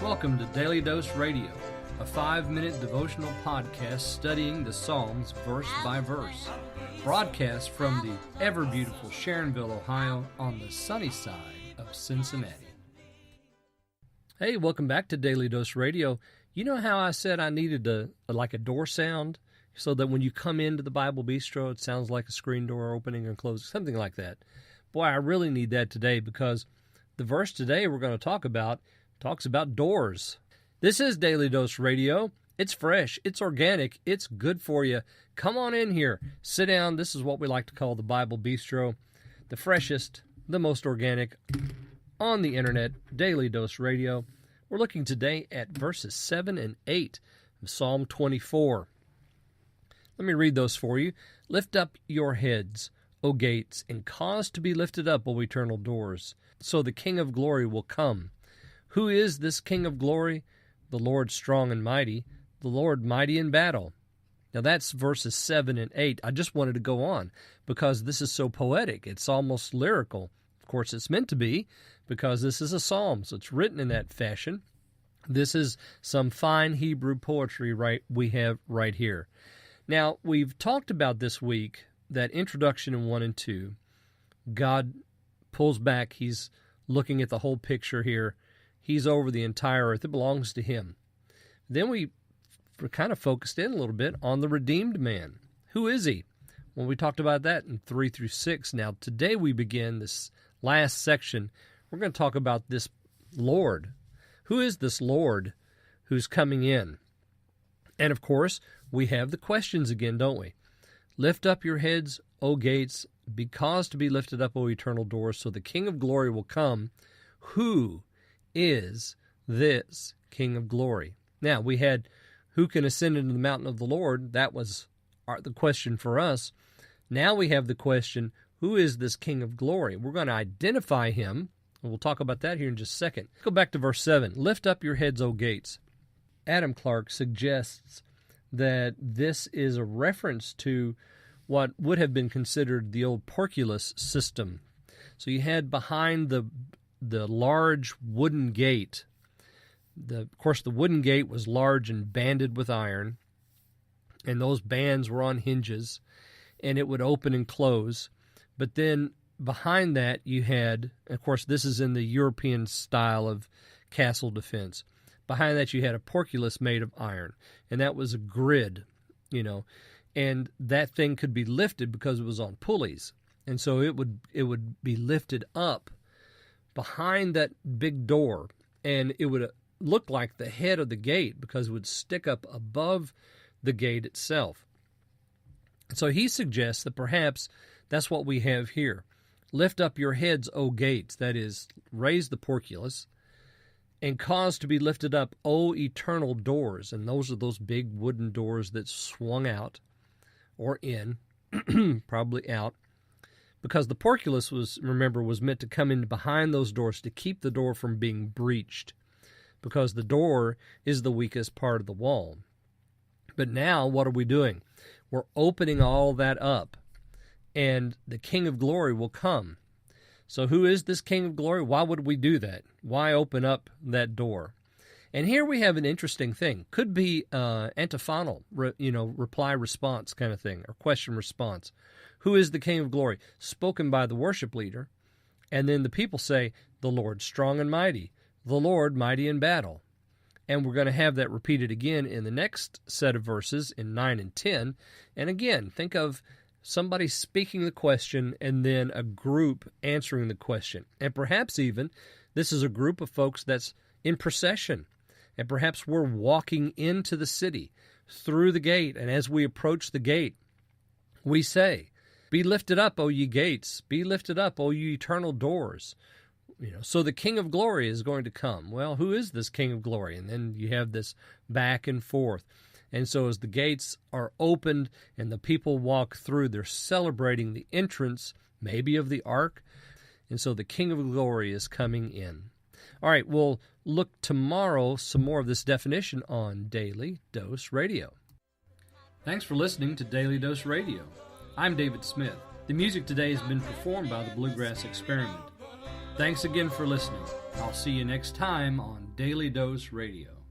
Welcome to Daily Dose Radio, a 5-minute devotional podcast studying the Psalms verse by verse. Broadcast from the ever-beautiful Sharonville, Ohio, on the sunny side of Cincinnati. Hey, welcome back to Daily Dose Radio. You know how I said I needed a door sound so that when you come into the Bible Bistro, it sounds like a screen door opening and closing, something like that. Boy, I really need that today because the verse today we're going to talk about talks about doors. This is Daily Dose Radio. It's fresh, it's organic, it's good for you. Come on in here, sit down. This is what we like to call the Bible Bistro, the freshest, the most organic on the internet, Daily Dose Radio. We're looking today at verses 7 and 8 of Psalm 24. Let me read those for you. Lift up your heads, O gates, and cause to be lifted up, O eternal doors, so the King of glory will come. Who is this King of glory? The Lord strong and mighty, the Lord mighty in battle. Now that's verses 7 and 8. I just wanted to go on because this is so poetic. It's almost lyrical. Of course, it's meant to be because this is a psalm, so it's written in that fashion. This is some fine Hebrew poetry we have right here. Now, we've talked about this week that introduction in 1 and 2. God pulls back. He's looking at the whole picture here. He's over the entire earth. It belongs to Him. Then we're kind of focused in a little bit on the redeemed man. Who is He? Well, we talked about that in 3 through 6. Now, today we begin this last section. We're going to talk about this Lord. Who is this Lord who's coming in? And, of course, we have the questions again, don't we? Lift up your heads, O gates, be caused to be lifted up, O eternal doors, so the King of glory will come. Who is this King of glory? Now, we had, who can ascend into the mountain of the Lord? That was the question for us. Now we have the question, who is this King of glory? We're going to identify Him, and we'll talk about that here in just a second. Go back to verse 7. Lift up your heads, O gates. Adam Clarke suggests that this is a reference to what would have been considered the old porculus system. So you had behind the large wooden gate, of course the wooden gate was large and banded with iron, and those bands were on hinges, and it would open and close. But then behind that you had, of course this is in the European style of castle defense, behind that you had a porculus made of iron, and that was a grid, and that thing could be lifted because it was on pulleys, and so it would be lifted up behind that big door, and it would look like the head of the gate because it would stick up above the gate itself. So he suggests that perhaps that's what we have here. Lift up your heads, O gates, that is, raise the porculus, and cause to be lifted up, O eternal doors. And those are those big wooden doors that swung out, or in, probably out, because the porculus was meant to come in behind those doors to keep the door from being breached, because the door is the weakest part of the wall. But now, what are we doing? We're opening all that up, and the King of glory will come. So who is this King of glory? Why would we do that? Why open up that door? And here we have an interesting thing. Could be antiphonal, reply-response kind of thing, or question-response. Who is the King of glory? Spoken by the worship leader, and then the people say, the Lord strong and mighty, the Lord mighty in battle. And we're going to have that repeated again in the next set of verses in 9 and 10. And again, think of somebody speaking the question and then a group answering the question. And perhaps even this is a group of folks that's in procession. And perhaps we're walking into the city through the gate. And as we approach the gate, we say, be lifted up, O ye gates. Be lifted up, O ye eternal doors. So the King of glory is going to come. Well, who is this King of glory? And then you have this back and forth. And so as the gates are opened and the people walk through, they're celebrating the entrance, maybe of the ark. And so the King of glory is coming in. All right, we'll look tomorrow some more of this definition on Daily Dose Radio. Thanks for listening to Daily Dose Radio. I'm David Smith. The music today has been performed by the Bluegrass Experiment. Thanks again for listening. I'll see you next time on Daily Dose Radio.